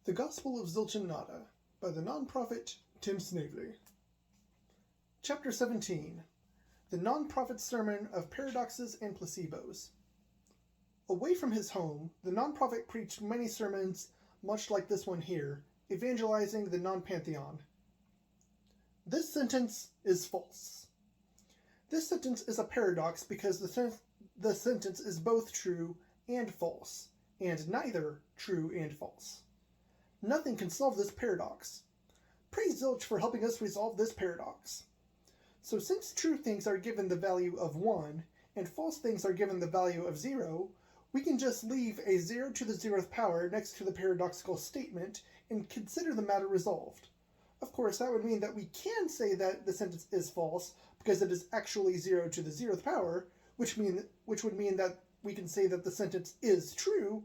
The Gospel of Zilch by the nonprofit Tim Snavely. Chapter 17. The Nonprofit Sermon of Paradoxes and Placebos. Away from his home, the nonprofit preached many sermons much like this one here, evangelizing the non-pantheon. This sentence is false. This sentence is a paradox because the sentence is both true and false, and neither true and false. Nothing can solve this paradox. Praise Zilch for helping us resolve this paradox. So since true things are given the value of 1, and false things are given the value of 0, we can just leave a 0 to the 0th power next to the paradoxical statement and consider the matter resolved. Of course, that would mean that we can say that the sentence is false because it is actually 0 to the 0th power, which would mean that we can say that the sentence is true,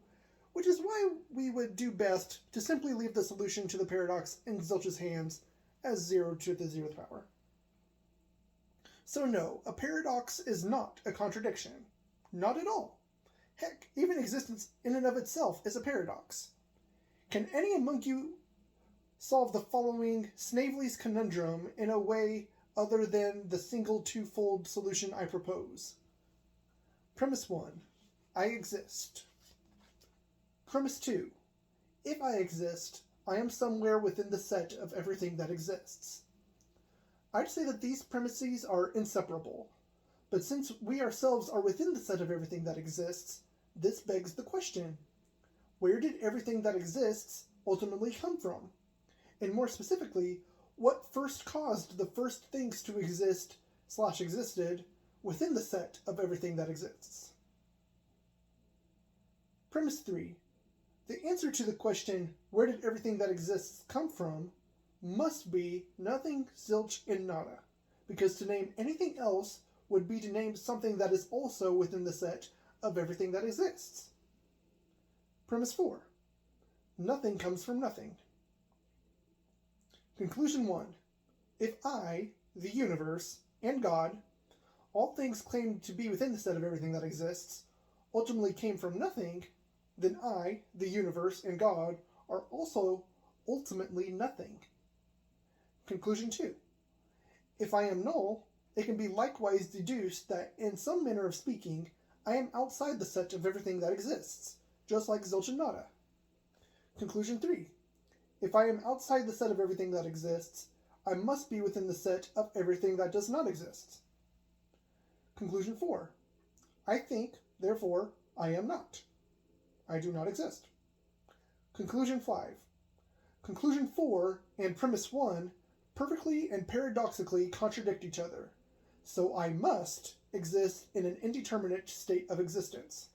which is why we would do best to simply leave the solution to the paradox in Zilch's hands as 0 to the 0th power. So no, a paradox is not a contradiction. Not at all. Heck, even existence in and of itself is a paradox. Can any among you solve the following Snavely's conundrum in a way other than the single twofold solution I propose? Premise 1. I exist. Premise 2. If I exist, I am somewhere within the set of everything that exists. I'd say that these premises are inseparable, but since we ourselves are within the set of everything that exists, this begs the question, where did everything that exists ultimately come from? And more specifically, what first caused the first things to exist/existed within the set of everything that exists? Premise 3. The answer to the question, where did everything that exists come from, must be nothing, zilch, and nada, because to name anything else would be to name something that is also within the set of everything that exists. Premise 4. Nothing comes from nothing. Conclusion 1. If I, the universe, and God, all things claimed to be within the set of everything that exists, ultimately came from nothing, then I, the universe, and God are also ultimately nothing. Conclusion 2. If I am null, it can be likewise deduced that, in some manner of speaking, I am outside the set of everything that exists, just like zilch and nada. Conclusion 3. If I am outside the set of everything that exists, I must be within the set of everything that does not exist. Conclusion 4. I think, therefore, I am not. I do not exist. Conclusion 5. Conclusion 4 and premise 1 perfectly and paradoxically contradict each other, so I must exist in an indeterminate state of existence.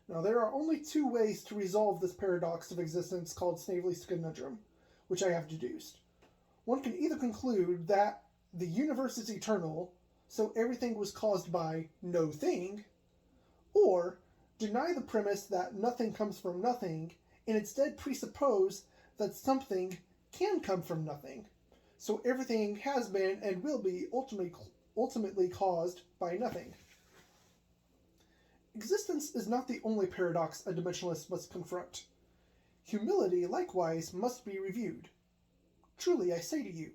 Now, there are only two ways to resolve this paradox of existence called Snavely's conundrum, which I have deduced. One can either conclude that the universe is eternal, so everything was caused by no thing, or deny the premise that nothing comes from nothing, and instead presuppose that something can come from nothing, so everything has been and will be ultimately caused by nothing. Existence is not the only paradox a dimensionalist must confront. Humility, likewise, must be reviewed. Truly, I say to you,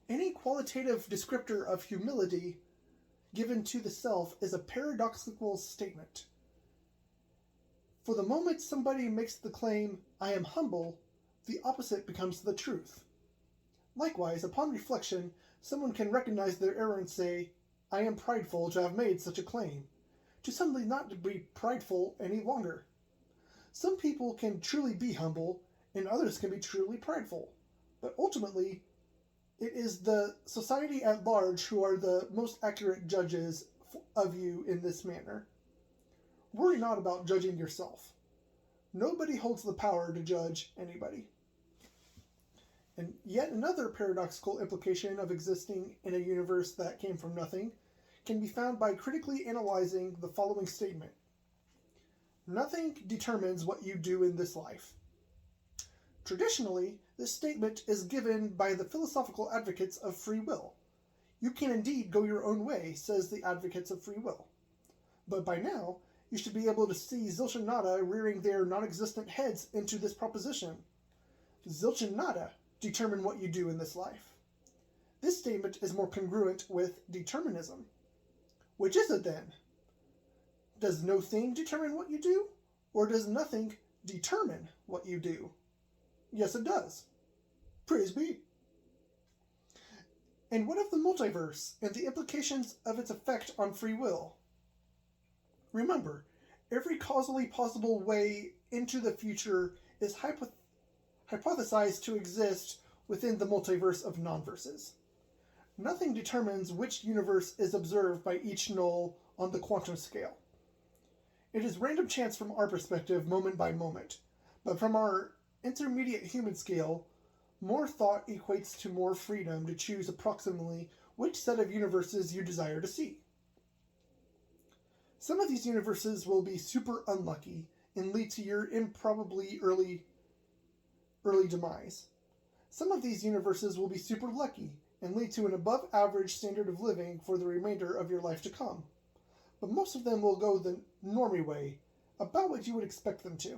any qualitative descriptor of humility given to the self is a paradoxical statement. For the moment somebody makes the claim, I am humble, the opposite becomes the truth. Likewise, upon reflection, someone can recognize their error and say, I am prideful to have made such a claim, to suddenly not to be prideful any longer. Some people can truly be humble, and others can be truly prideful, but ultimately, it is the society at large who are the most accurate judges of you in this manner. Worry not about judging yourself. Nobody holds the power to judge anybody. And yet another paradoxical implication of existing in a universe that came from nothing can be found by critically analyzing the following statement. Nothing determines what you do in this life. Traditionally, this statement is given by the philosophical advocates of free will. You can indeed go your own way, says the advocates of free will. But by now, you should be able to see Zilch and Nada rearing their non-existent heads into this proposition. Zilch and Nada determine what you do in this life. This statement is more congruent with determinism. Which is it then? Does no thing determine what you do? Or does nothing determine what you do? Yes, it does. Praise be. And what of the multiverse and the implications of its effect on free will? Remember, every causally possible way into the future is hypothesized to exist within the multiverse of non-verses. Nothing determines which universe is observed by each null on the quantum scale. It is random chance from our perspective, moment by moment, but from our intermediate human scale, more thought equates to more freedom to choose approximately which set of universes you desire to see. Some of these universes will be super unlucky and lead to your improbably early demise. Some of these universes will be super lucky and lead to an above average standard of living for the remainder of your life to come. But most of them will go the normie way, about what you would expect them to.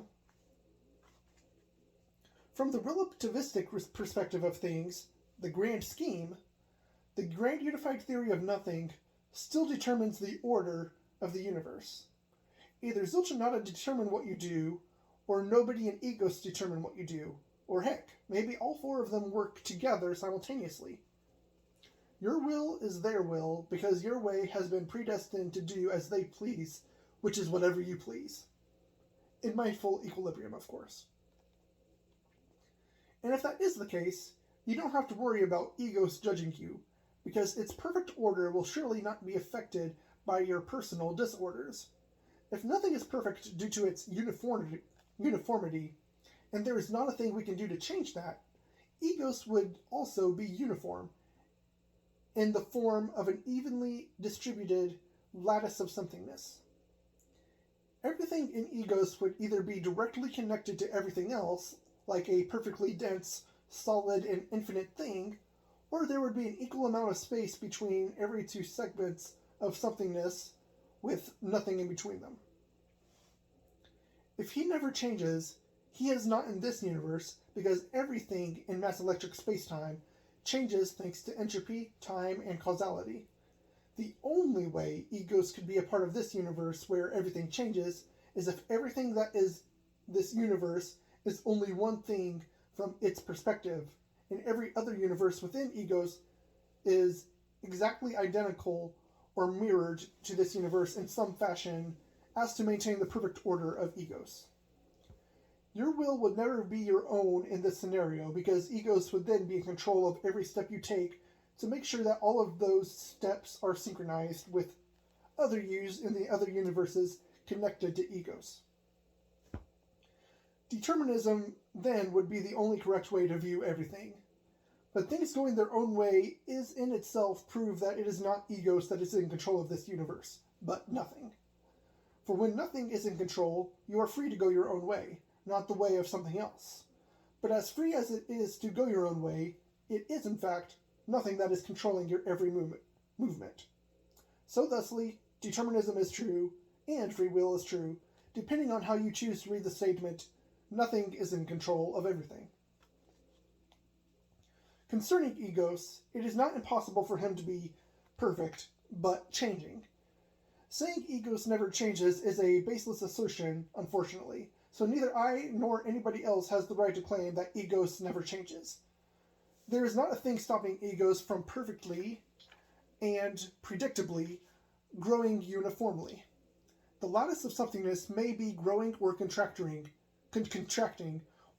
From the relativistic perspective of things, the grand scheme, the grand unified theory of nothing still determines the order of the universe. Either Zilch and Nada determine what you do, or nobody and egos determine what you do, or heck, maybe all four of them work together simultaneously. Your will is their will, because your way has been predestined to do as they please, which is whatever you please. In mindful equilibrium, of course. And if that is the case, you don't have to worry about egos judging you, because its perfect order will surely not be affected by your personal disorders. If nothing is perfect due to its uniformity, and there is not a thing we can do to change that, egos would also be uniform, in the form of an evenly distributed lattice of somethingness. Everything in egos would either be directly connected to everything else, like a perfectly dense, solid, and infinite thing, or there would be an equal amount of space between every two segments of somethingness with nothing in between them. If he never changes, he is not in this universe, because everything in mass electric spacetime changes thanks to entropy, time, and causality. The only way egos could be a part of this universe where everything changes is if everything that is this universe is only one thing from its perspective, and every other universe within egos is exactly identical or mirrored to this universe in some fashion as to maintain the perfect order of egos. Your will would never be your own in this scenario, because egos would then be in control of every step you take to make sure that all of those steps are synchronized with other yous in the other universes connected to egos. Determinism then would be the only correct way to view everything. But things going their own way is in itself proof that it is not egos that is in control of this universe, but nothing. For when nothing is in control, you are free to go your own way, not the way of something else. But as free as it is to go your own way, it is in fact nothing that is controlling your every movement. So thusly, determinism is true, and free will is true, depending on how you choose to read the statement, nothing is in control of everything. Concerning egos, it is not impossible for him to be perfect, but changing. Saying egos never changes is a baseless assertion, unfortunately, so neither I nor anybody else has the right to claim that egos never changes. There is not a thing stopping egos from perfectly and predictably growing uniformly. The lattice of somethingness may be growing or contracting,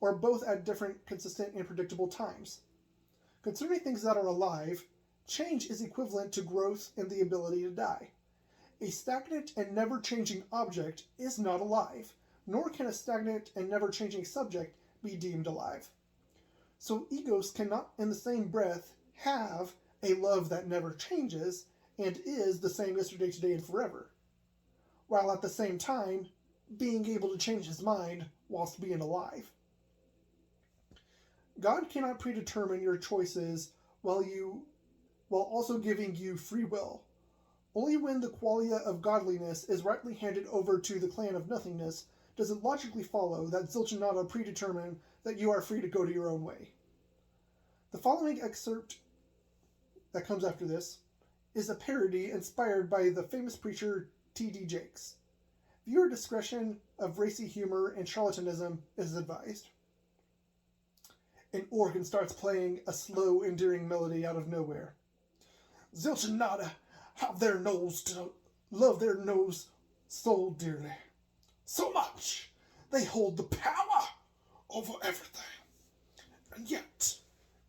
or both at different, consistent, and predictable times. Concerning things that are alive, change is equivalent to growth and the ability to die. A stagnant and never-changing object is not alive, nor can a stagnant and never-changing subject be deemed alive. So egos cannot in the same breath have a love that never changes and is the same yesterday, today, and forever, while at the same time being able to change his mind whilst being alive. God cannot predetermine your choices while also giving you free will. Only when the qualia of godliness is rightly handed over to the clan of nothingness does it logically follow that Zilch predetermine that you are free to go to your own way. The following excerpt that comes after this is a parody inspired by the famous preacher T.D. Jakes. Viewer discretion of racy humor and charlatanism is advised. An organ starts playing a slow, endearing melody out of nowhere. Zilch have their nose to love their nose so dearly. So much they hold the power over everything. And yet,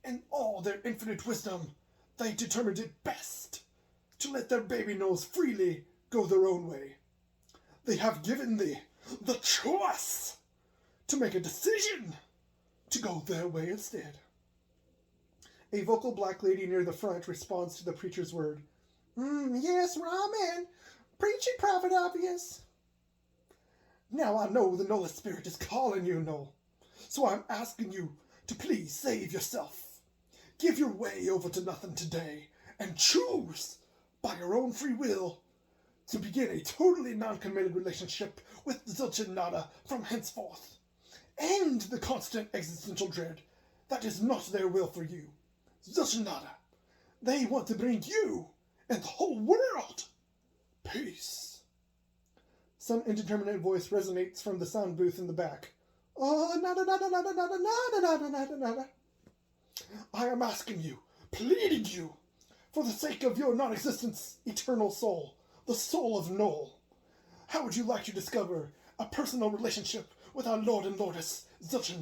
in all their infinite wisdom, they determined it best to let their baby nose freely go their own way. They have given thee the choice to make a decision to go their way instead. A vocal black lady near the front responds to the preacher's word. Yes, Ramen. Preaching Prophet Obvious. Now I know the Nola Spirit is calling you, Noel. So I'm asking you to please save yourself. Give your way over to nothing today and choose, by your own free will, to begin a totally non-committed relationship with Zilch from henceforth. End the constant existential dread that is not their will for you. Zilch they want to bring you and the whole world peace. Some indeterminate voice resonates from the sound booth in the back. Oh, nada, nada, nada, nada, nada, nada, nada, nada. I am asking you, pleading you, for the sake of your non-existence, eternal soul, the soul of Noel. How would you like to discover a personal relationship with our Lord and Lordess, Zilch?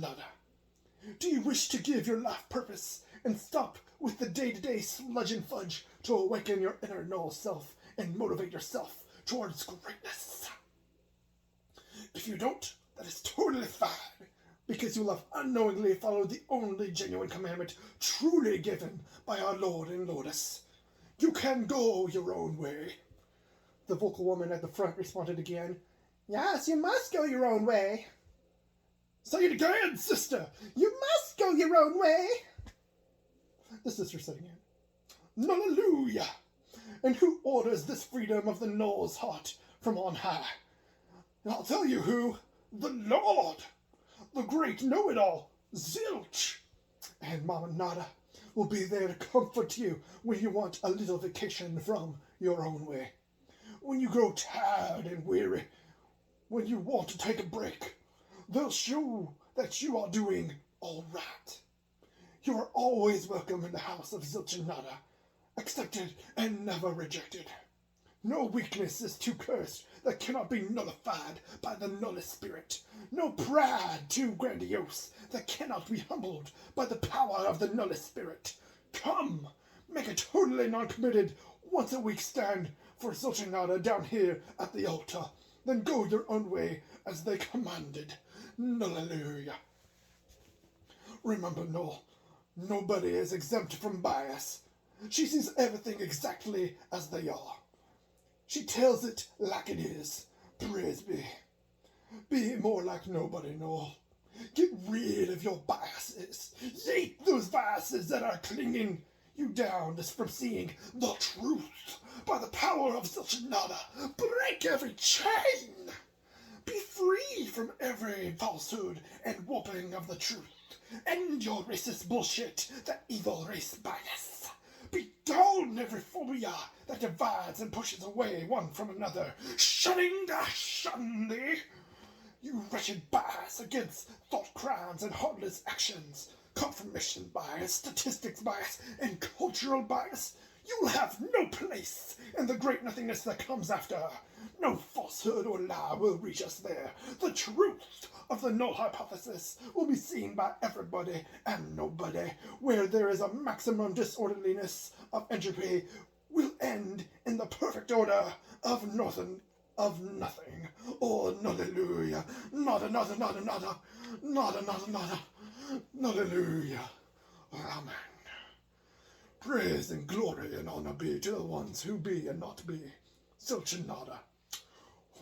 Do you wish to give your life purpose and stop with the day-to-day sludge and fudge to awaken your inner Noel self and motivate yourself towards greatness? If you don't, that is totally fine, because you'll have unknowingly followed the only genuine commandment truly given by our Lord and Lordess. You can go your own way. The vocal woman at the front responded again. Yes, you must go your own way. Say it again, sister. You must go your own way. The sister said again. Hallelujah. And who orders this freedom of the Noel's heart from on high? And I'll tell you who. The Lord. The great know-it-all, Zilch. And Mama Nada will be there to comfort you when you want a little vacation from your own way. When you grow tired and weary, when you want to take a break, they'll show that you are doing all right. You are always welcome in the house of Zilch, accepted and never rejected. No weakness is too cursed that cannot be nullified by the Nola Spirit. No pride too grandiose that cannot be humbled by the power of the Nola Spirit. Come, make a totally non-committed once-a-week stand for Zilch down here at the altar. Then go your own way as they commanded. Hallelujah. Remember, Noel, nobody is exempt from bias. She sees everything exactly as they are. She tells it like it is. Praise be. Be more like nobody, Noel. Get rid of your biases. Yeet those biases that are clinging you down from seeing the truth. By the power of Zilch, break every chain. Be free from every falsehood and warping of the truth. End your racist bullshit, that evil race bias. Be down every phobia that divides and pushes away one from another. Shunning thee. You wretched bias against thought crimes and heartless actions. Confirmation bias, statistics bias, and cultural bias. You'll have no place in the great nothingness that comes after. No falsehood or lie will reach us there. The truth of the null hypothesis will be seen by everybody and nobody. Where there is a maximum disorderliness of entropy will end in the perfect order of nothing. Oh, hallelujah. Nada. Hallelujah. Amen. Praise and glory and honor be to the ones who be and not be. Zilch.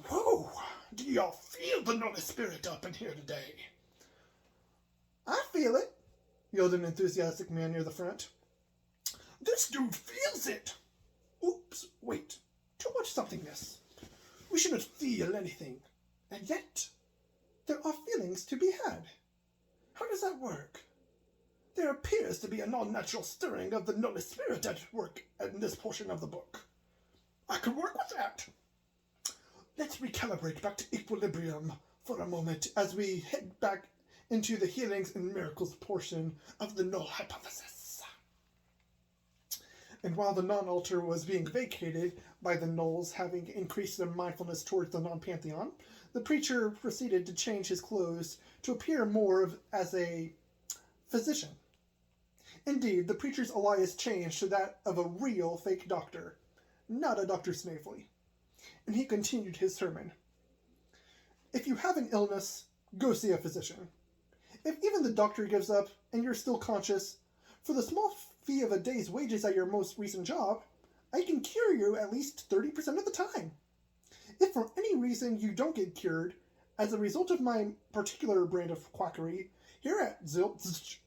Whoa! Do y'all feel the Nola Spirit up in here today? I feel it, yelled an enthusiastic man near the front. This dude feels it. Oops, wait. Too much somethingness. We shouldn't feel anything. And yet, there are feelings to be had. How does that work? There appears to be a non-natural stirring of the Holy Spirit at work in this portion of the book. I could work with that. Let's recalibrate back to equilibrium for a moment as we head back into the healings and miracles portion of the null hypothesis. And while the non-altar was being vacated by the nulls having increased their mindfulness towards the non-pantheon, the preacher proceeded to change his clothes to appear more as a physician. Indeed, the preacher's alias changed to that of a real fake doctor, not a Dr. Snavely. And he continued his sermon. If you have an illness, go see a physician. If even the doctor gives up and you're still conscious, for the small fee of a day's wages at your most recent job, I can cure you at least 30% of the time. If for any reason you don't get cured, as a result of my particular brand of quackery, here at Zilch,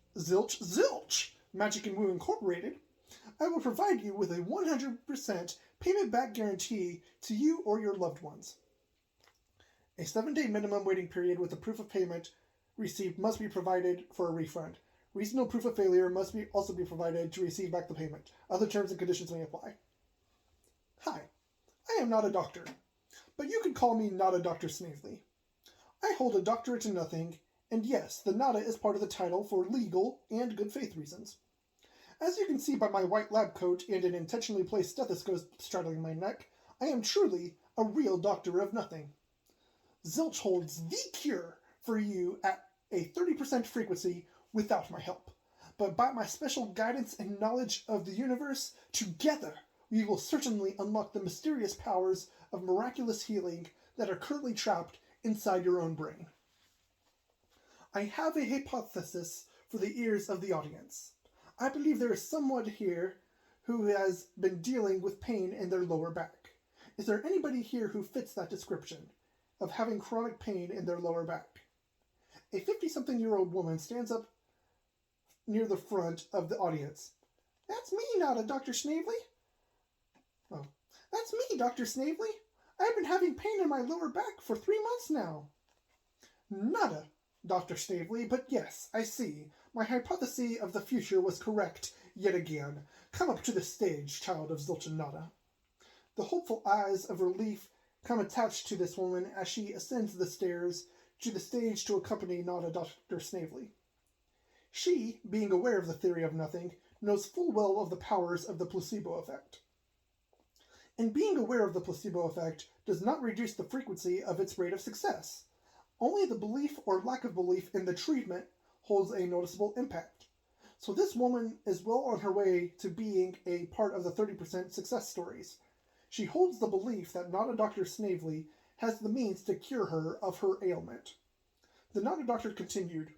Magic and Woo Incorporated, I will provide you with a 100% payment back guarantee to you or your loved ones. A 7-day minimum waiting period with a proof of payment received must be provided for a refund. Reasonable proof of failure must also be provided to receive back the payment. Other terms and conditions may apply. Hi, I am not a doctor, but you can call me not a Dr. Snavely. I hold a doctorate in nothing, and yes, the nada is part of the title for legal and good faith reasons. As you can see by my white lab coat and an intentionally placed stethoscope straddling my neck, I am truly a real doctor of nothing. Zilch holds the cure for you at a 30% frequency without my help. But by my special guidance and knowledge of the universe, together we will certainly unlock the mysterious powers of miraculous healing that are currently trapped inside your own brain. I have a hypothesis for the ears of the audience. I believe there is someone here who has been dealing with pain in their lower back. Is there anybody here who fits that description of having chronic pain in their lower back? A 50-something-year-old woman stands up near the front of the audience. That's me, not a Dr. Snavely. Oh, that's me, Dr. Snavely. I've been having pain in my lower back for 3 months now. Nada, Dr. Snavely, but yes, I see. My hypothesis of the future was correct yet again. Come up to the stage, child of Zilch and Nada. The hopeful eyes of relief come attached to this woman as she ascends the stairs to the stage to accompany Nada Dr. Snavely. She, being aware of the theory of nothing, knows full well of the powers of the placebo effect. And being aware of the placebo effect does not reduce the frequency of its rate of success. Only the belief or lack of belief in the treatment holds a noticeable impact. So this woman is well on her way to being a part of the 30% success stories. She holds the belief that not a Dr. Snavely has the means to cure her of her ailment. The not a doctor continued,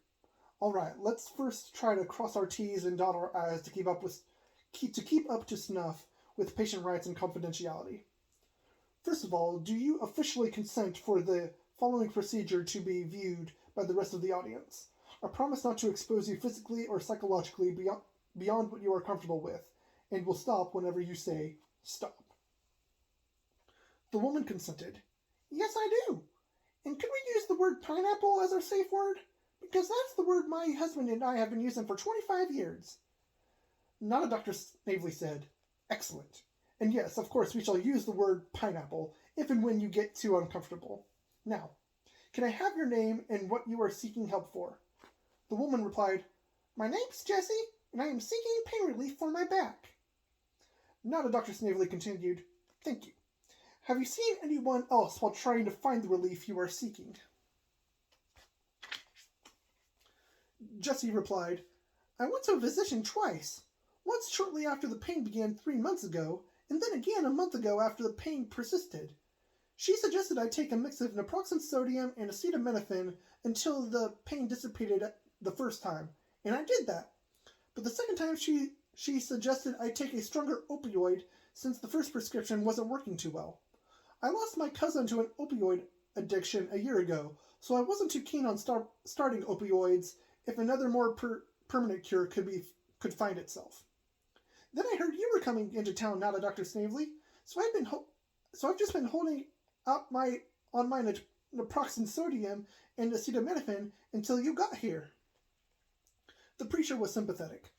"All right, let's first try to cross our T's and dot our I's to keep up to snuff with patient rights and confidentiality. First of all, do you officially consent for the following procedure to be viewed by the rest of the audience? I promise not to expose you physically or psychologically beyond what you are comfortable with, and will stop whenever you say stop." The woman consented. "Yes, I do. And could we use the word pineapple as our safe word? Because that's the word my husband and I have been using for 25 years. Not a Dr. Snavely said, "Excellent. And yes, of course, we shall use the word pineapple if and when you get too uncomfortable. Now, can I have your name and what you are seeking help for?" The woman replied, "My name's Jessie, and I am seeking pain relief for my back." Not a Dr. Snavely continued, "Thank you. Have you seen anyone else while trying to find the relief you are seeking?" Jessie replied, "I went to a physician twice. Once shortly after the pain began 3 months ago, and then again a month ago after the pain persisted. She suggested I take a mix of naproxen sodium and acetaminophen until the pain dissipated the first time, and I did that. But the second time she suggested I take a stronger opioid since the first prescription wasn't working too well. I lost my cousin to an opioid addiction a year ago, so I wasn't too keen on starting opioids if another more permanent cure could find itself. Then I heard you were coming into town now to Dr. Snavely, so So I've just been holding out on my naproxen sodium and acetaminophen until you got here. The preacher was sympathetic.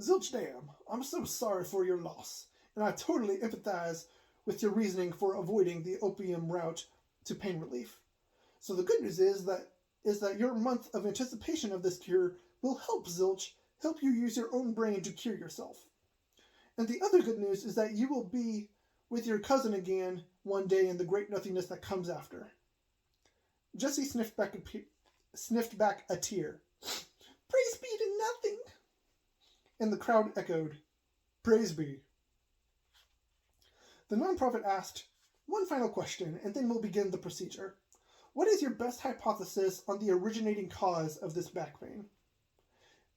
Zilch, damn, I'm so sorry for your loss, and I totally empathize with your reasoning for avoiding the opium route to pain relief. So the good news is that your month of anticipation of this cure will help Zilch help you use your own brain to cure yourself. And the other good news is that you will be with your cousin again one day in the great nothingness that comes after. Jesse sniffed back a tear. Praise be to nothing! And the crowd echoed, Praise be. The nonprofit asked, one final question, and then we'll begin the procedure. What is your best hypothesis on the originating cause of this back pain?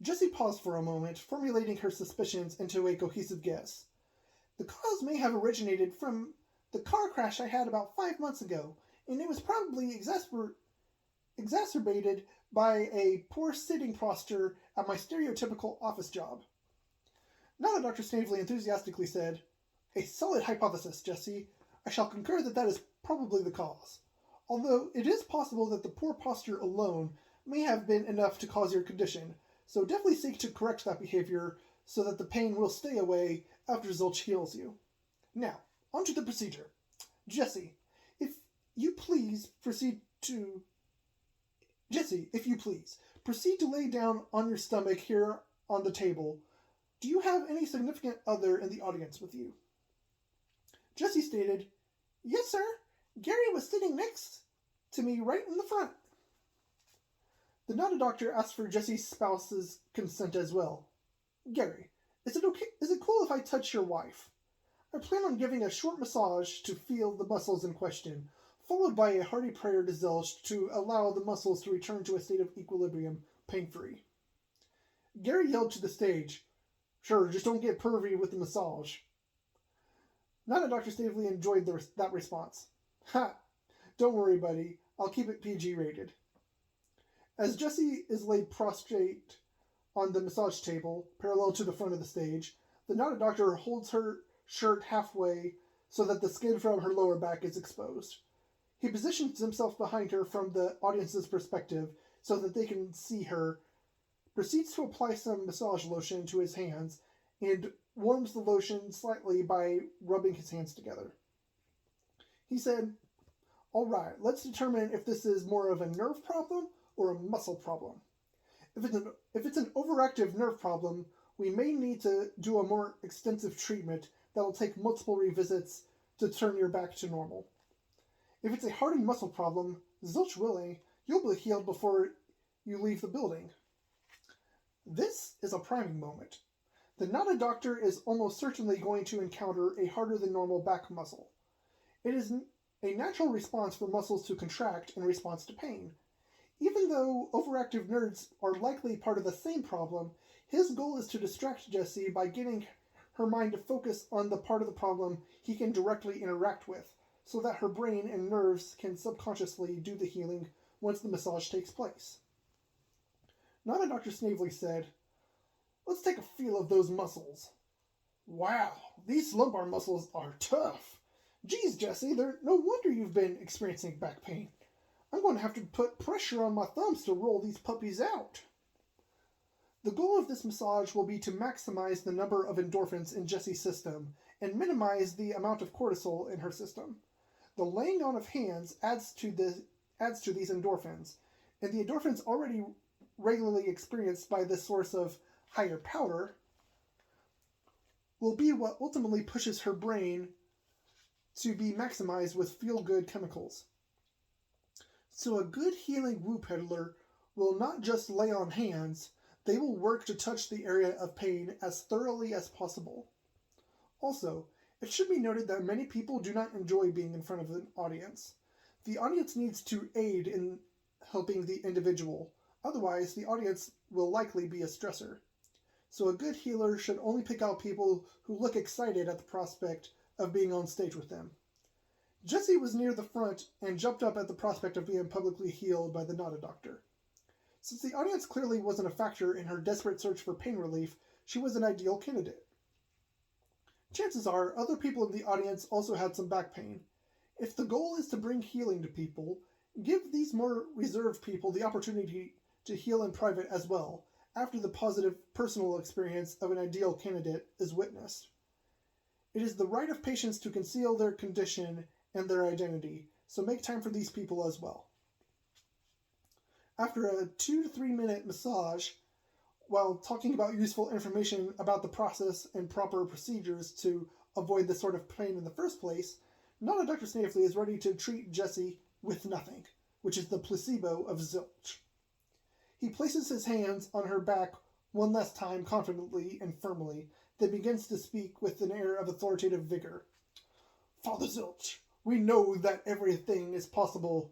Jessie paused for a moment, formulating her suspicions into a cohesive guess. The cause may have originated from the car crash I had about 5 months ago, and it was probably exacerbated by a poor sitting posture at my stereotypical office job. Now Dr. Snavely enthusiastically said, A solid hypothesis, Jessie. I shall concur that is probably the cause. Although it is possible that the poor posture alone may have been enough to cause your condition, so definitely seek to correct that behavior so that the pain will stay away after Zilch heals you. Now, on to the procedure. Jessie, if you please, proceed to lay down on your stomach here on the table. Do you have any significant other in the audience with you? Jessie stated, Yes, sir. Gary was sitting next to me right in the front. The nodded doctor asked for Jessie's spouse's consent as well. Gary, is it cool if I touch your wife? I plan on giving a short massage to feel the muscles in question, followed by a hearty prayer to Zilch to allow the muscles to return to a state of equilibrium, pain-free. Gary yelled to the stage, Sure, just don't get pervy with the massage. None of Dr. Snavely enjoyed that response. Ha! Don't worry, buddy. I'll keep it PG rated. As Jessie is laid prostrate on the massage table, parallel to the front of the stage, the nodded doctor holds her shirt halfway so that the skin from her lower back is exposed. He positions himself behind her from the audience's perspective so that they can see her, proceeds to apply some massage lotion to his hands, and warms the lotion slightly by rubbing his hands together. He said, All right, let's determine if this is more of a nerve problem or a muscle problem. If it's an overactive nerve problem, we may need to do a more extensive treatment that will take multiple revisits to turn your back to normal. If it's a hardened muscle problem, Zilch willing, you'll be healed before you leave the building. This is a priming moment. The nodded doctor is almost certainly going to encounter a harder than normal back muscle. It is a natural response for muscles to contract in response to pain. Even though overactive nerves are likely part of the same problem, his goal is to distract Jessie by getting her mind to focus on the part of the problem he can directly interact with, so that her brain and nerves can subconsciously do the healing once the massage takes place. Not Dr. Snavely said, Let's take a feel of those muscles. Wow, these lumbar muscles are tough. Geez, Jessie, no wonder you've been experiencing back pain. I'm going to have to put pressure on my thumbs to roll these puppies out. The goal of this massage will be to maximize the number of endorphins in Jessie's system and minimize the amount of cortisol in her system. The laying on of hands adds to these endorphins, and the endorphins already regularly experienced by this source of higher power will be what ultimately pushes her brain to be maximized with feel-good chemicals. So a good healing woo peddler will not just lay on hands, they will work to touch the area of pain as thoroughly as possible. Also, it should be noted that many people do not enjoy being in front of an audience. The audience needs to aid in helping the individual, otherwise the audience will likely be a stressor. So a good healer should only pick out people who look excited at the prospect of being on stage with them. Jessie was near the front and jumped up at the prospect of being publicly healed by the nodded doctor. Since the audience clearly wasn't a factor in her desperate search for pain relief, she was an ideal candidate. Chances are, other people in the audience also had some back pain, If the goal is to bring healing to people, give these more reserved people the opportunity to heal in private as well, after the positive personal experience of an ideal candidate is witnessed. It is the right of patients to conceal their condition and their identity, so make time for these people as well. After a 2 to 3 minute massage, while talking about useful information about the process and proper procedures to avoid this sort of pain in the first place, Nana Dr. Snavely is ready to treat Jessie with nothing, which is the placebo of Zilch. He places his hands on her back one last time confidently and firmly, then begins to speak with an air of authoritative vigor. Father Zilch, we know that every possible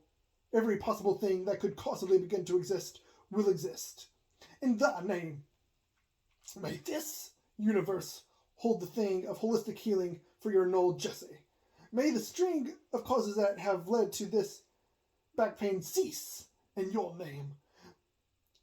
thing that could causally begin to exist will exist. In thy name, may this universe hold the thing of holistic healing for your null Jessie. May the string of causes that have led to this back pain cease in your name.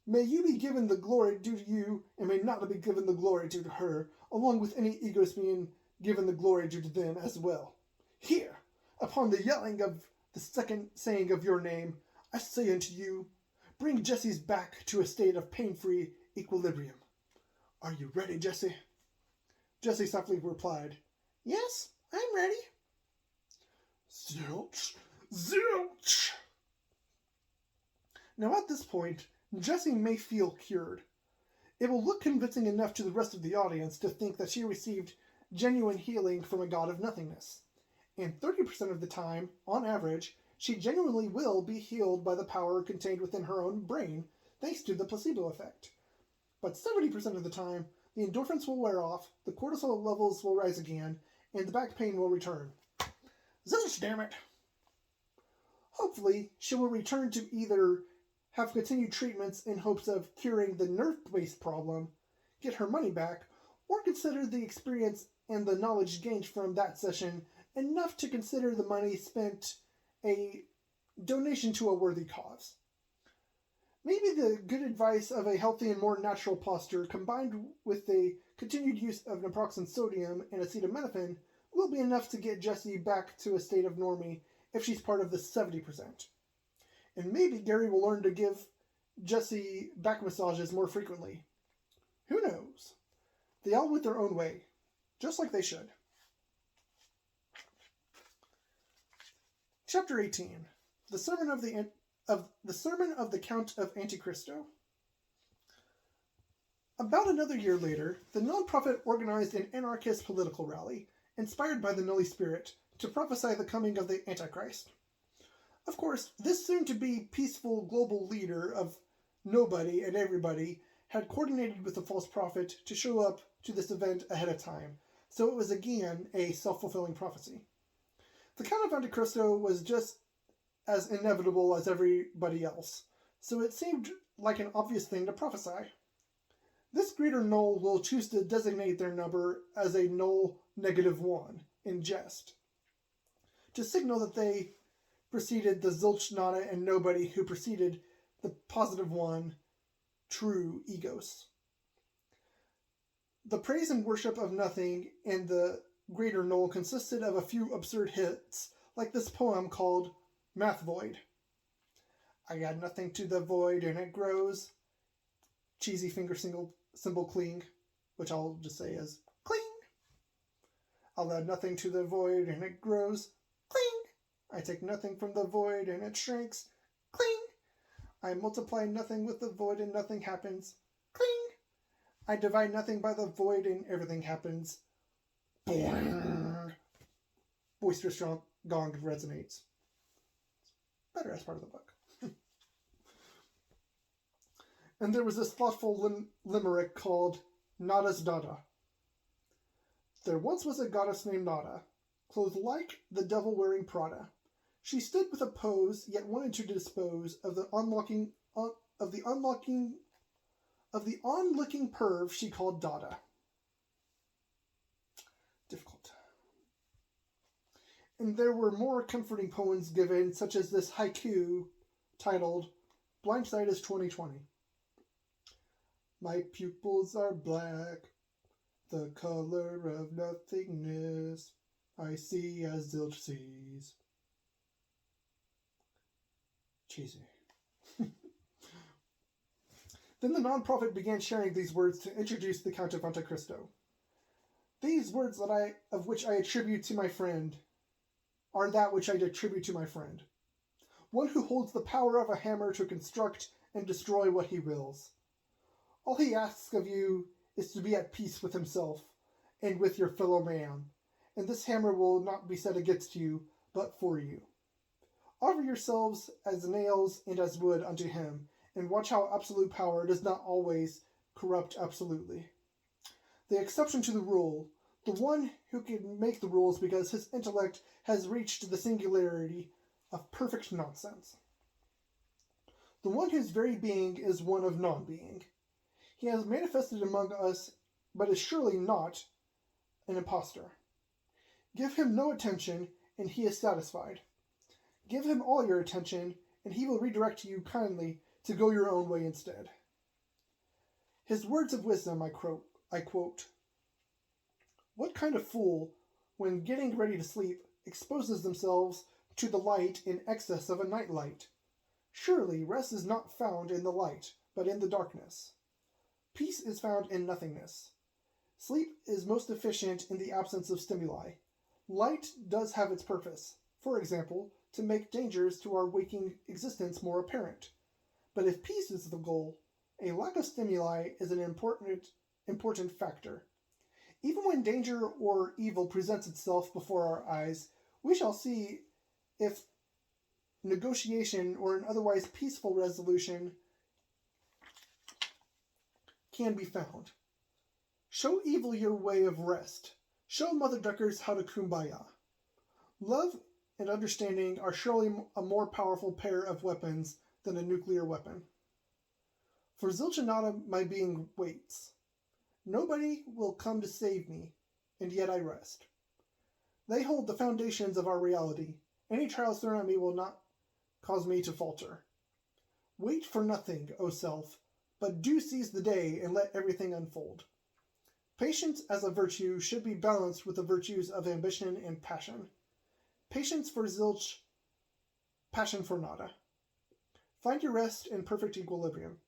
May you be given the glory due to you, and may not be given the glory due to her, along with any egos being given the glory due to them as well. Here, upon the yelling of the second saying of your name, I say unto you, bring Jessie's back to a state of pain-free equilibrium. Are you ready, Jessie? Jessie softly replied, Yes, I'm ready. Zilch! Zilch! Now at this point, Jessie may feel cured. It will look convincing enough to the rest of the audience to think that she received genuine healing from a god of nothingness. And 30% of the time, on average, she genuinely will be healed by the power contained within her own brain, thanks to the placebo effect. But 70% of the time, the endorphins will wear off, the cortisol levels will rise again, and the back pain will return. Zilch, damn it! Hopefully, she will return to either have continued treatments in hopes of curing the nerve-based problem, get her money back, or consider the experience and the knowledge gained from that session enough to consider the money spent a donation to a worthy cause. Maybe the good advice of a healthy and more natural posture combined with the continued use of naproxen sodium and acetaminophen will be enough to get Jessie back to a state of normie if she's part of the 70%. And maybe Gary will learn to give Jessie back massages more frequently. Who knows? They all went their own way, just like they should. Chapter 18: The Sermon of the Count of Antichristo. About another year later, the non-profit organized an anarchist political rally, inspired by the Nully Spirit, to prophesy the coming of the Antichrist. Of course, this soon-to-be peaceful global leader of nobody and everybody had coordinated with the false prophet to show up to this event ahead of time, so it was again a self-fulfilling prophecy. The Count of Antichristo was just as inevitable as everybody else, so it seemed like an obvious thing to prophesy. This greater null will choose to designate their number as a null -1 in jest, to signal that they preceded the Zilch, Nada, and Nobody who preceded the +1, true egos. The praise and worship of nothing in the greater null consisted of a few absurd hits, like this poem called Math Void. I add nothing to the void and it grows. Cheesy finger symbol cling, which I'll just say as cling. I'll add nothing to the void and it grows. Cling. I take nothing from the void and it shrinks. Cling. I multiply nothing with the void and nothing happens. Cling. I divide nothing by the void and everything happens. Boing. Boisterous gong resonates. Better as part of the book. And there was this thoughtful limerick called Nada's Dada. There once was a goddess named Nada, clothed like the devil wearing Prada. She stood with a pose, yet wanted to dispose of the onlooking perv she called Dada. Difficult. And there were more comforting poems given, such as this haiku titled Blindside is 2020. My pupils are black, the color of nothingness. I see as Zilch sees. Cheesy. Then the non-prophet began sharing these words to introduce the Count of Monte Cristo. These words of which I attribute to my friend are that which I attribute to my friend. One who holds the power of a hammer to construct and destroy what he wills. All he asks of you is to be at peace with himself and with your fellow man, and this hammer will not be set against you, but for you. Offer yourselves as nails and as wood unto him, and watch how absolute power does not always corrupt absolutely. The exception to the rule, the one who can make the rules because his intellect has reached the singularity of perfect nonsense. The one whose very being is one of non-being. He has manifested among us, but is surely not an impostor. Give him no attention, and he is satisfied. Give him all your attention, and he will redirect you kindly to go your own way instead. His words of wisdom, I quote, "What kind of fool, when getting ready to sleep, exposes themselves to the light in excess of a night light? Surely rest is not found in the light, but in the darkness. Peace is found in nothingness. Sleep is most efficient in the absence of stimuli. Light does have its purpose, for example, to make dangers to our waking existence more apparent. But if peace is the goal, a lack of stimuli is an important factor. Even when danger or evil presents itself before our eyes, we shall see if negotiation or an otherwise peaceful resolution can be found. Show evil your way of rest. Show mother duckers how to kumbaya. Love and understanding are surely a more powerful pair of weapons than a nuclear weapon. For Zilch my being waits. Nobody will come to save me, and yet I rest. They hold the foundations of our reality. Any trials thrown at me will not cause me to falter. Wait for nothing, O self, but do seize the day and let everything unfold. Patience as a virtue should be balanced with the virtues of ambition and passion. Patience for Zilch, passion for nada. Find your rest in perfect equilibrium.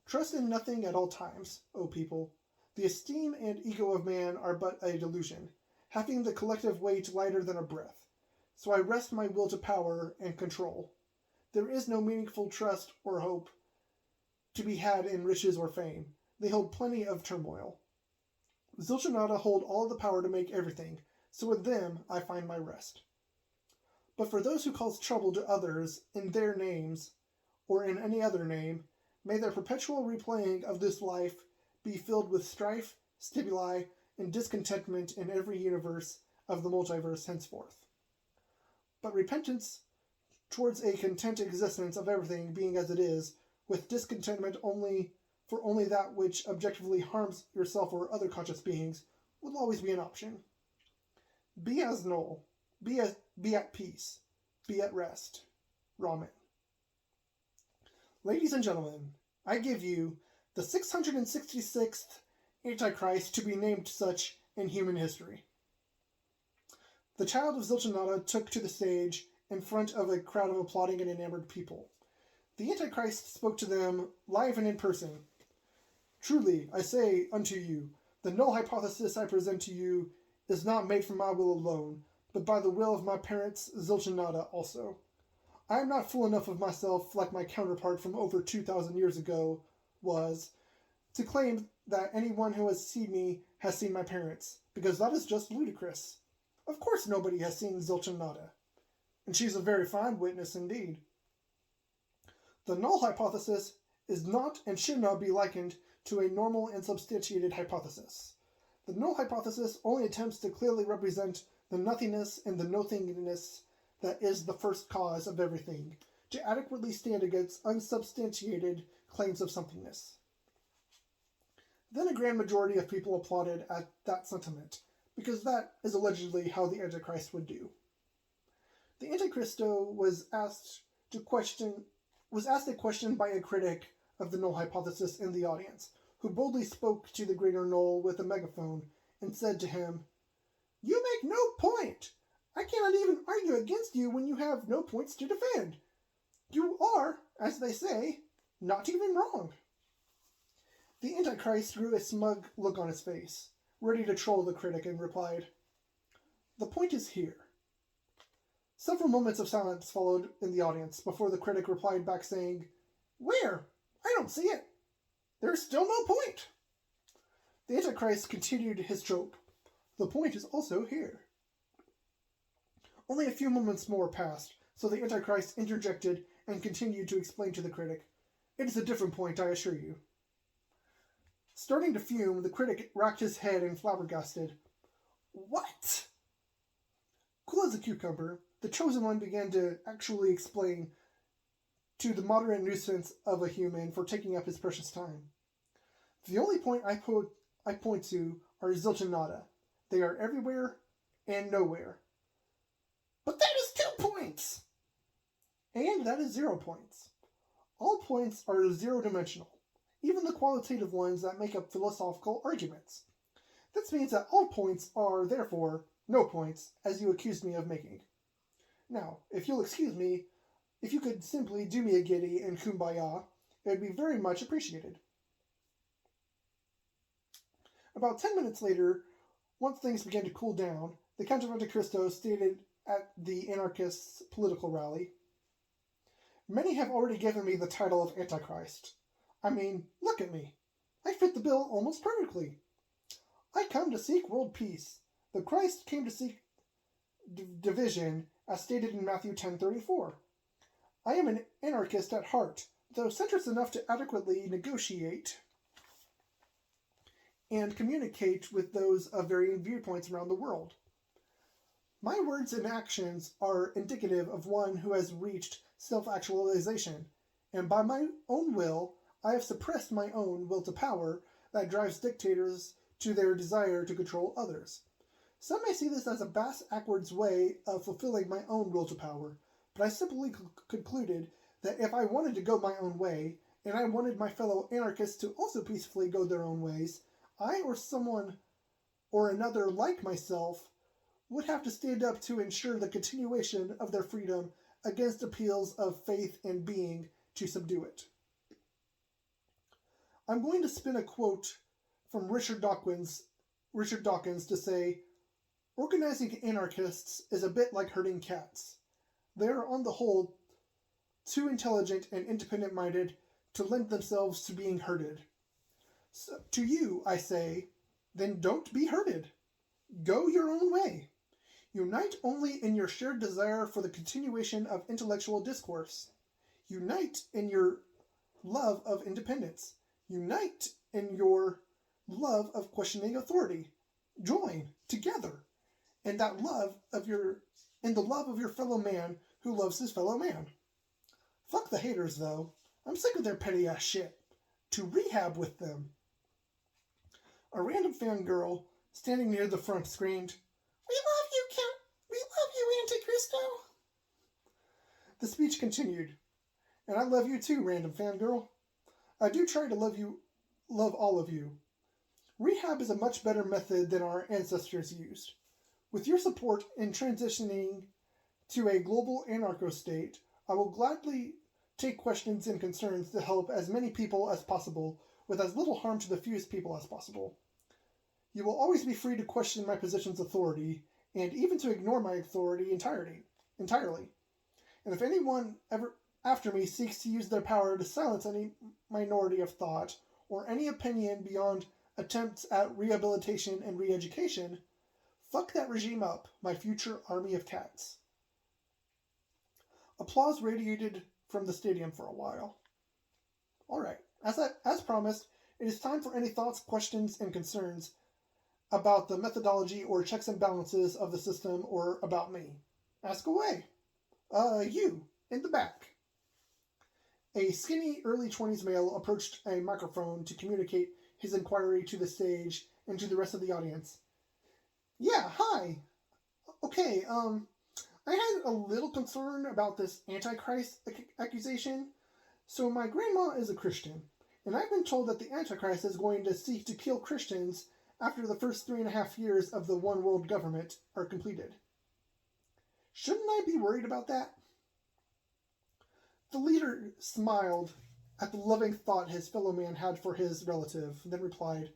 Trust in nothing at all times, O people. The esteem and ego of man are but a delusion, having the collective weight lighter than a breath. So I rest my will to power and control. There is no meaningful trust or hope to be had in riches or fame. They hold plenty of turmoil. Zilch hold all the power to make everything, so with them I find my rest. But for those who cause trouble to others in their names, or in any other name, may their perpetual replaying of this life be filled with strife, stimuli, and discontentment in every universe of the multiverse henceforth. But repentance towards a content existence of everything being as it is, with discontentment only that which objectively harms yourself or other conscious beings, will always be an option. Be as null. Be at peace. Be at rest. Ramen. Ladies and gentlemen, I give you the 666th Antichrist to be named such in human history. The child of Zilch took to the stage in front of a crowd of applauding and enamored people. The Antichrist spoke to them live and in person. Truly, I say unto you, the null hypothesis I present to you is not made from my will alone, but by the will of my parents, Zilch also. I am not full enough of myself, like my counterpart from over 2,000 years ago was, to claim that anyone who has seen me has seen my parents, because that is just ludicrous. Of course nobody has seen Zilch and she's a very fine witness indeed. The null hypothesis is not and should not be likened to a normal and substantiated hypothesis. The null hypothesis only attempts to clearly represent the nothingness and the nothingness that is the first cause of everything, to adequately stand against unsubstantiated claims of somethingness. Then a grand majority of people applauded at that sentiment, because that is allegedly how the Antichrist would do. The Antichristo was asked a question by a critic of the null hypothesis in the audience, who boldly spoke to the greater null with a megaphone and said to him, "You make no point! I cannot even argue against you when you have no points to defend. You are, as they say, not even wrong. The Antichrist threw a smug look on his face, ready to troll the critic, and replied, "The point is here." Several moments of silence followed in the audience before the critic replied back saying, "Where? I don't see it. There's still no point." The Antichrist continued his trope. "The point is also here." Only a few moments more passed, so the Antichrist interjected and continued to explain to the critic, "It is a different point, I assure you." Starting to fume, the critic racked his head and flabbergasted. "What?" Cool as a cucumber, the chosen one began to actually explain to the moderate nuisance of a human for taking up his precious time. "The only point I point to are Zilch and nada. They are everywhere and nowhere." "But that is 2 points!" "And that is 0 points. All points are zero-dimensional, even the qualitative ones that make up philosophical arguments. This means that all points are, therefore, no points, as you accused me of making. Now, if you'll excuse me, if you could simply do me a giddy and kumbaya, it would be very much appreciated." About 10 minutes later, once things began to cool down, the Count of Monte Cristo stated at the anarchists' political rally, "Many have already given me the title of Antichrist. I mean, look at me. I fit the bill almost perfectly. I come to seek world peace. The Christ came to seek division, as stated in Matthew 10:34. I am an anarchist at heart, though centrist enough to adequately negotiate and communicate with those of varying viewpoints around the world. My words and actions are indicative of one who has reached self-actualization, and by my own will, I have suppressed my own will to power that drives dictators to their desire to control others. Some may see this as a bass-ackwards way of fulfilling my own will to power, but I simply concluded that if I wanted to go my own way, and I wanted my fellow anarchists to also peacefully go their own ways, I or someone or another like myself would have to stand up to ensure the continuation of their freedom against appeals of faith and being to subdue it. I'm going to spin a quote from Richard Dawkins to say, organizing anarchists is a bit like herding cats. They are on the whole too intelligent and independent-minded to lend themselves to being herded. So, to you, I say, then don't be herded. Go your own way. Unite only in your shared desire for the continuation of intellectual discourse. Unite in your love of independence. Unite in your love of questioning authority. Join together in the love of your fellow man who loves his fellow man. Fuck the haters, though. I'm sick of their petty ass shit. To rehab with them." A random fangirl standing near the front screamed, "We love you, Count! We love you, Antichristo!" The speech continued, "And I love you too, random fangirl. I do try to love all of you. Rehab is a much better method than our ancestors used. With your support in transitioning to a global anarcho-state, I will gladly take questions and concerns to help as many people as possible with as little harm to the fewest people as possible. You will always be free to question my position's authority, and even to ignore my authority entirely. And if anyone ever after me seeks to use their power to silence any minority of thought, or any opinion beyond attempts at rehabilitation and re-education, fuck that regime up, my future army of cats." Applause radiated from the stadium for a while. Alright, as promised, it is time for any thoughts, questions, and concerns about the methodology or checks and balances of the system or about me. Ask away. You, in the back. A skinny, early 20s male approached a microphone to communicate his inquiry to the stage and to the rest of the audience. "Yeah, hi. Okay, I had a little concern about this Antichrist accusation. So my grandma is a Christian, and I've been told that the Antichrist is going to seek to kill Christians after the first 3.5 years of the one world government are completed. Shouldn't I be worried about that?" The leader smiled at the loving thought his fellow man had for his relative, then replied,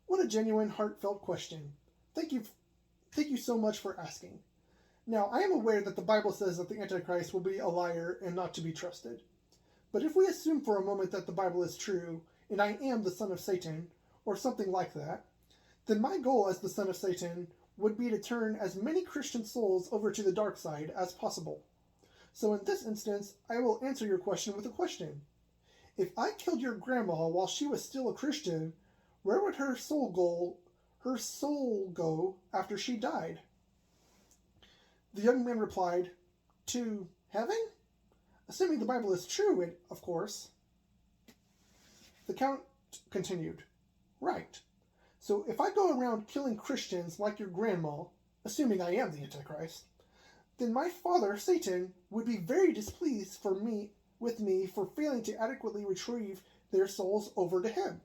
"What a genuine, heartfelt question. Thank you so much for asking. Now, I am aware that the Bible says that the Antichrist will be a liar and not to be trusted. But if we assume for a moment that the Bible is true, and I am the son of Satan, or something like that, then my goal as the son of Satan would be to turn as many Christian souls over to the dark side as possible. So in this instance, I will answer your question with a question. If I killed your grandma while she was still a Christian, where would her soul go after she died?" The young man replied, "To heaven? Assuming the Bible is true, of course." The Count continued, "Right. So if I go around killing Christians like your grandma, assuming I am the Antichrist, then my father, Satan, would be very displeased with me for failing to adequately retrieve their souls over to him.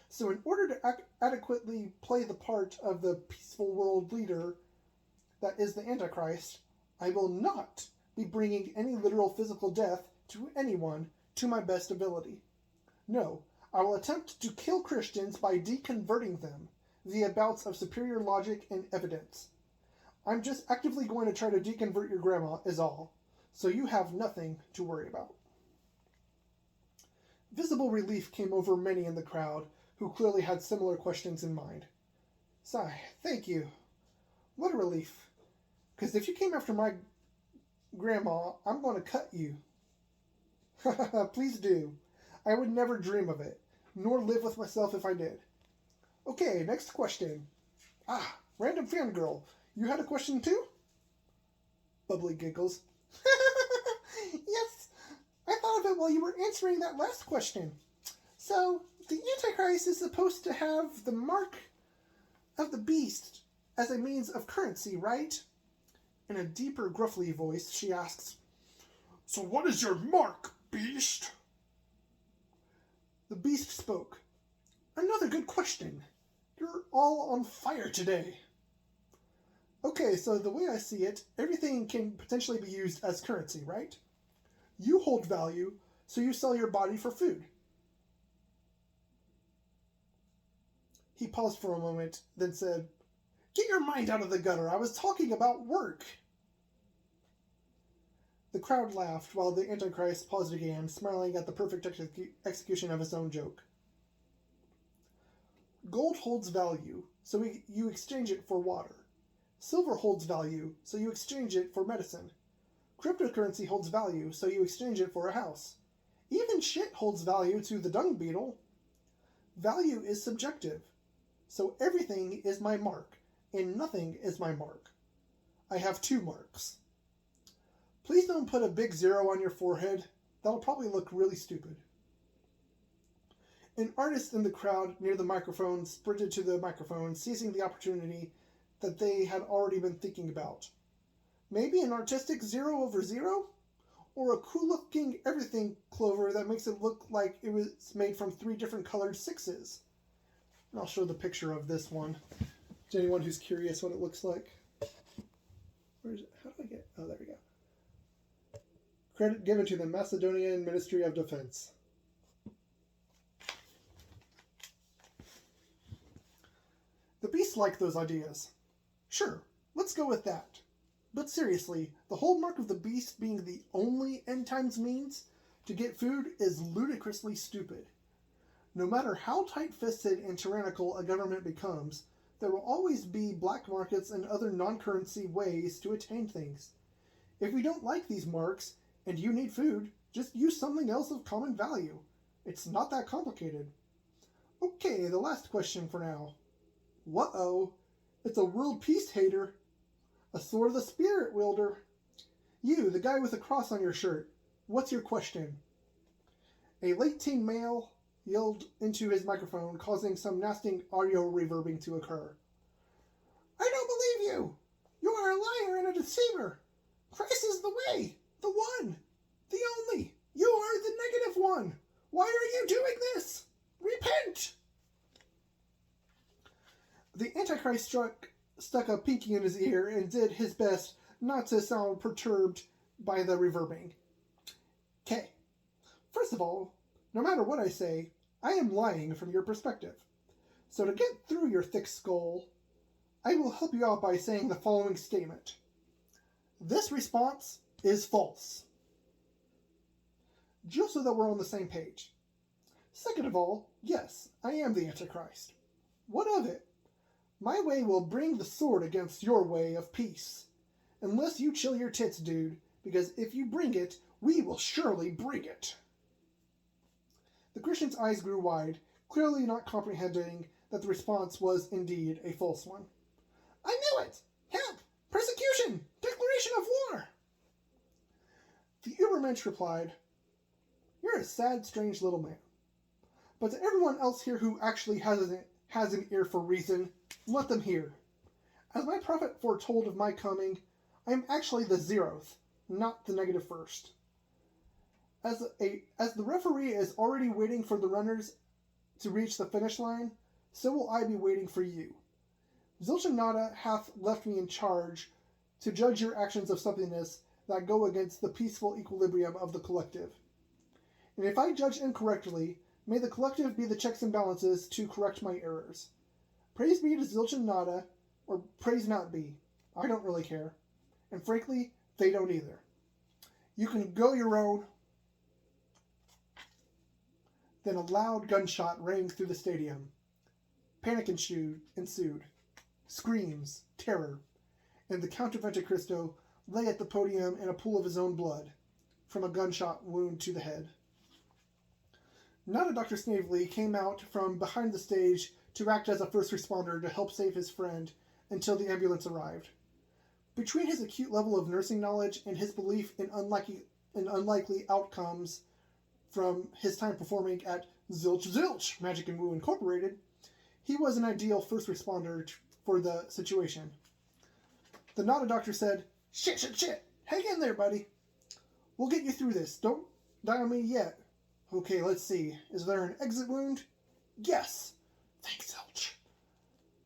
So in order to adequately play the part of the peaceful world leader that is the Antichrist, I will not be bringing any literal physical death to anyone to my best ability. No, I will attempt to kill Christians by deconverting them via bouts of superior logic and evidence. I'm just actively going to try to deconvert your grandma is all, so you have nothing to worry about." Visible relief came over many in the crowd who clearly had similar questions in mind. "Sigh, thank you. What a relief. Because if you came after my grandma, I'm going to cut you." "Please do. I would never dream of it, nor live with myself if I did. Okay, next question. Random fangirl. You had a question too?" Bubbly giggles. "Yes, I thought of it while you were answering that last question. So, the Antichrist is supposed to have the mark of the beast as a means of currency, right?" In a deeper, gruffly voice, she asks, "So what is your mark, beast?" The beast spoke. "Another good question. You're all on fire today. Okay, so the way I see it, everything can potentially be used as currency, right? You hold value, so you sell your body for food." He paused for a moment, then said, "Get your mind out of the gutter. I was talking about work." The crowd laughed while the Antichrist paused again, smiling at the perfect execution of his own joke. "Gold holds value, so you exchange it for water. Silver holds value, so you exchange it for medicine. Cryptocurrency holds value, so you exchange it for a house. Even shit holds value to the dung beetle. Value is subjective, so everything is my mark, and nothing is my mark. I have 2 marks. Please don't put a big 0 on your forehead. That'll probably look really stupid." An artist in the crowd near the microphone sprinted to the microphone, seizing the opportunity that they had already been thinking about. Maybe an artistic 0 over 0? Or a cool-looking everything clover that makes it look like it was made from 3 different colored 6s. And I'll show the picture of this one to anyone who's curious what it looks like. Where is it? How do I get... Oh, there we go. Credit given to the Macedonian Ministry of Defense. The beast liked those ideas. Sure, let's go with that. But seriously, the whole mark of the beast being the only end times means to get food is ludicrously stupid. No matter how tight-fisted and tyrannical a government becomes, there will always be black markets and other non-currency ways to attain things. If you don't like these marks, and you need food, just use something else of common value. It's not that complicated. Okay, the last question for now. Whoa, it's a world peace hater. A sword of the spirit wielder. You, the guy with the cross on your shirt, what's your question? A late-teen male yelled into his microphone, causing some nasty audio reverbing to occur. I don't believe you! You are a liar and a deceiver! Christ is the way, the one, the only. You are the negative one. Why are you doing this? Repent! The Antichrist stuck a pinky in his ear and did his best not to sound perturbed by the reverbing. Okay. First of all, no matter what I say, I am lying from your perspective. So to get through your thick skull, I will help you out by saying the following statement. This response is false. Just so that we're on the same page. Second of all, yes, I am the Antichrist. What of it? My way will bring the sword against your way of peace. Unless you chill your tits, dude, because if you bring it, we will surely bring it. The Christian's eyes grew wide, clearly not comprehending that the response was indeed a false one. I knew it! Help! Persecution! Declaration of war! The Ubermensch replied, You're a sad, strange little man. But to everyone else here who actually has an ear for reason, let them hear. As my prophet foretold of my coming, I am actually the zeroth, not the negative first. As the referee is already waiting for the runners to reach the finish line, so will I be waiting for you. Zilch hath left me in charge to judge your actions of somethingness that go against the peaceful equilibrium of the collective. And if I judge incorrectly, may the collective be the checks and balances to correct my errors. Praise be to Zilch and Nada, or praise not be. I don't really care. And frankly, they don't either. You can go your own. Then a loud gunshot rang through the stadium. Panic ensued. Screams, terror, and the Count of Monte Cristo lay at the podium in a pool of his own blood, from a gunshot wound to the head. Not a Dr. Snavely came out from behind the stage to act as a first responder to help save his friend until the ambulance arrived. Between his acute level of nursing knowledge and his belief in unlikely outcomes from his time performing at Zilch, Magic and Woo Incorporated, he was an ideal first responder for the situation. The Nada doctor said, Shit. Hang in there, buddy. We'll get you through this. Don't die on me yet. Okay, let's see. Is there an exit wound? Yes. Thanks, Zilch.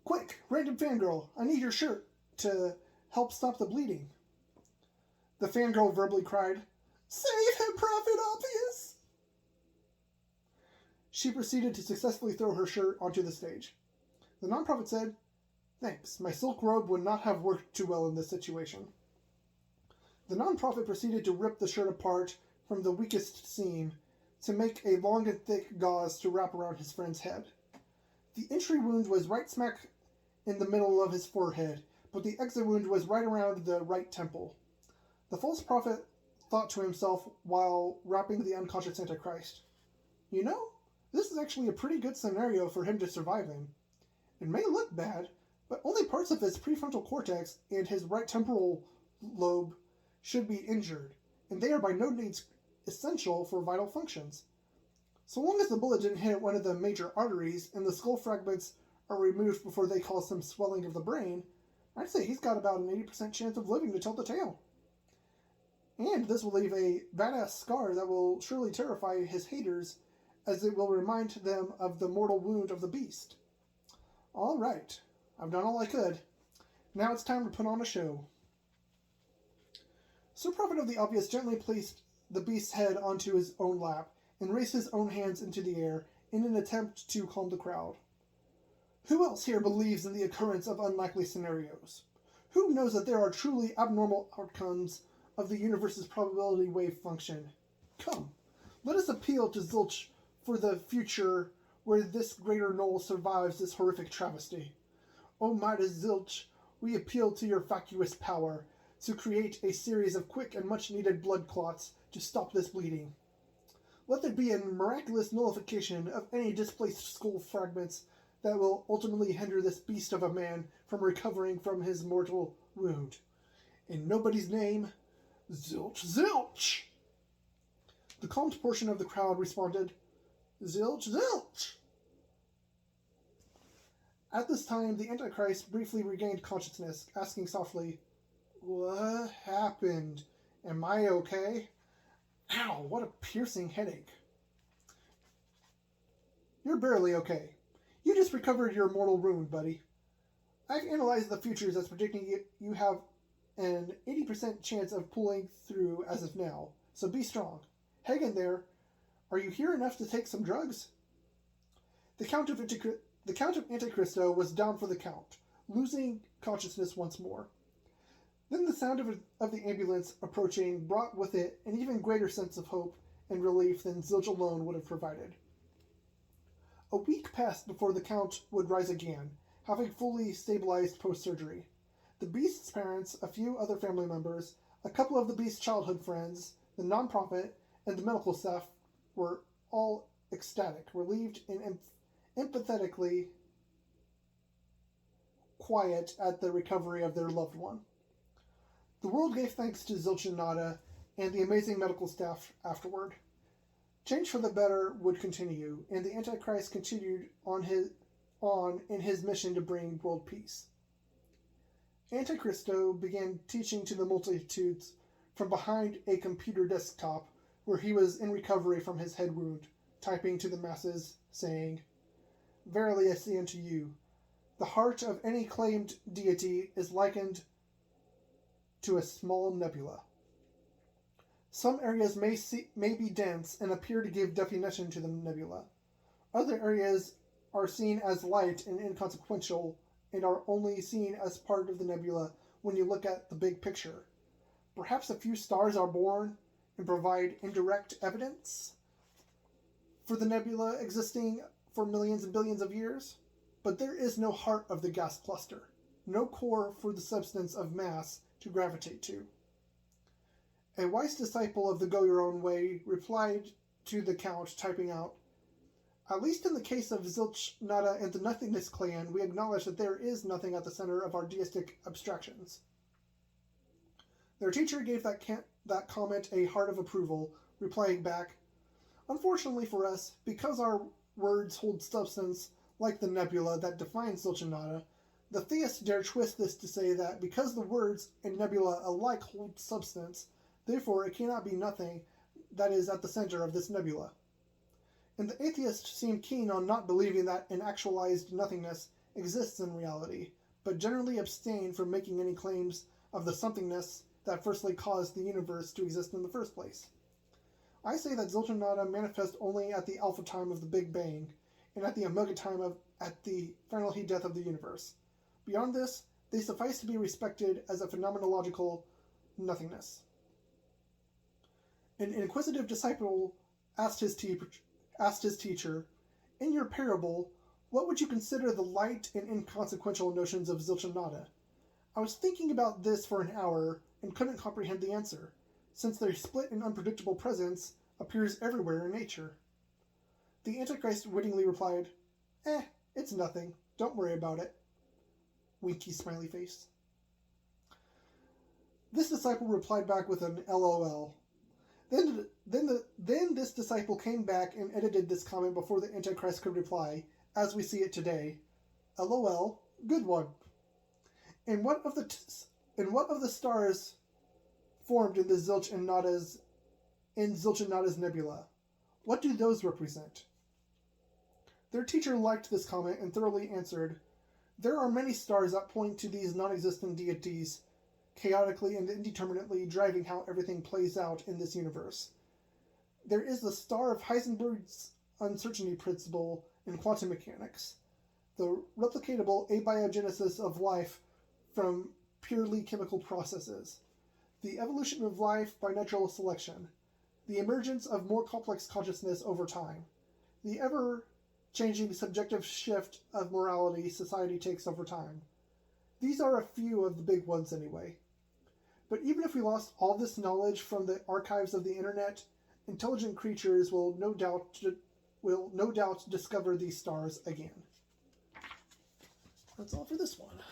Quick, random fangirl. I need your shirt to help stop the bleeding. The fangirl verbally cried, Save him, Prophet Obvious! She proceeded to successfully throw her shirt onto the stage. The non-prophet said, Thanks, my silk robe would not have worked too well in this situation. The non-prophet proceeded to rip the shirt apart from the weakest seam to make a long and thick gauze to wrap around his friend's head. The entry wound was right smack in the middle of his forehead, but the exit wound was right around the right temple. The false prophet thought to himself while wrapping the unconscious Antichrist, You know, this is actually a pretty good scenario for him to survive in. It may look bad, but only parts of his prefrontal cortex and his right temporal lobe should be injured, and they are by no means essential for vital functions. So long as the bullet didn't hit one of the major arteries and the skull fragments are removed before they cause some swelling of the brain, I'd say he's got about an 80% chance of living to tell the tale. And this will leave a badass scar that will surely terrify his haters, as it will remind them of the mortal wound of the beast. All right, I've done all I could. Now it's time to put on a show. Sir Prophet of the Obvious gently placed the beast's head onto his own lap and raised his own hands into the air in an attempt to calm the crowd. Who else here believes in the occurrence of unlikely scenarios? Who knows that there are truly abnormal outcomes of the universe's probability wave function? Come, let us appeal to Zilch for the future where this greater knoll survives this horrific travesty. O mighty Zilch, we appeal to your vacuous power to create a series of quick and much-needed blood clots to stop this bleeding. Let there be a miraculous nullification of any displaced skull fragments that will ultimately hinder this beast of a man from recovering from his mortal wound. In nobody's name, Zilch! The calmed portion of the crowd responded, Zilch! At this time, the Antichrist briefly regained consciousness, asking softly, What happened? Am I okay? Ow, what a piercing headache. You're barely okay. You just recovered your mortal wound, buddy. I've analyzed the futures as predicting you have an 80% chance of pulling through as of now, so be strong. Hang in there. Are you here enough to take some drugs? The Count of Antichristo was down for the count, losing consciousness once more. Then the sound of the ambulance approaching brought with it an even greater sense of hope and relief than Zilch alone would have provided. A week passed before the Count would rise again, having fully stabilized post-surgery. The Beast's parents, a few other family members, a couple of the Beast's childhood friends, the non-profit, and the medical staff were all ecstatic, relieved, and empathetically quiet at the recovery of their loved one. The world gave thanks to Zilch and Nada and the amazing medical staff afterward. Change for the better would continue, and the Antichrist continued on in his mission to bring world peace. Antichristo began teaching to the multitudes from behind a computer desktop where he was in recovery from his head wound, typing to the masses, saying, "Verily I say unto you, the heart of any claimed deity is likened to a small nebula. Some areas may be dense and appear to give definition to the nebula. Other areas are seen as light and inconsequential and are only seen as part of the nebula when you look at the big picture. Perhaps a few stars are born and provide indirect evidence for the nebula existing for millions and billions of years, but there is no heart of the gas cluster, no core for the substance of mass to gravitate to." A wise disciple of the go-your-own-way replied to the Count, typing out, "At least in the case of Zilch, Nada, and the Nothingness clan, we acknowledge that there is nothing at the center of our deistic abstractions." Their teacher gave that comment a heart of approval, replying back, "Unfortunately for us, because our words hold substance like the nebula that defines Zilch and Nada, the theists dare twist this to say that because the words and nebula alike hold substance, therefore it cannot be nothing that is at the center of this nebula. And the atheists seem keen on not believing that an actualized nothingness exists in reality, but generally abstain from making any claims of the somethingness that firstly caused the universe to exist in the first place. I say that Zilch and Nada manifest only at the alpha time of the Big Bang, and at the omega time at the final heat death of the universe. Beyond this, they suffice to be respected as a phenomenological nothingness." An inquisitive disciple asked his teacher, "In your parable, what would you consider the light and inconsequential notions of Zilch and Nada? I was thinking about this for an hour and couldn't comprehend the answer, since their split and unpredictable presence appears everywhere in nature." The Antichrist wittingly replied, "It's nothing. Don't worry about it." Winky smiley face. This disciple replied back with an LOL. Then this disciple came back and edited this comment before the Antichrist could reply, as we see it today. LOL, good one. And what of the stars formed in the Zilch and Nada's nebula? What do those represent? Their teacher liked this comment and thoroughly answered, "There are many stars that point to these non-existent deities, chaotically and indeterminately driving how everything plays out in this universe. There is the star of Heisenberg's uncertainty principle in quantum mechanics, the replicatable abiogenesis of life from purely chemical processes, the evolution of life by natural selection, the emergence of more complex consciousness over time, the ever-changing subjective shift of morality society takes over time. These are a few of the big ones anyway. But even if we lost all this knowledge from the archives of the internet, intelligent creatures will no doubt discover these stars again." That's all for this one.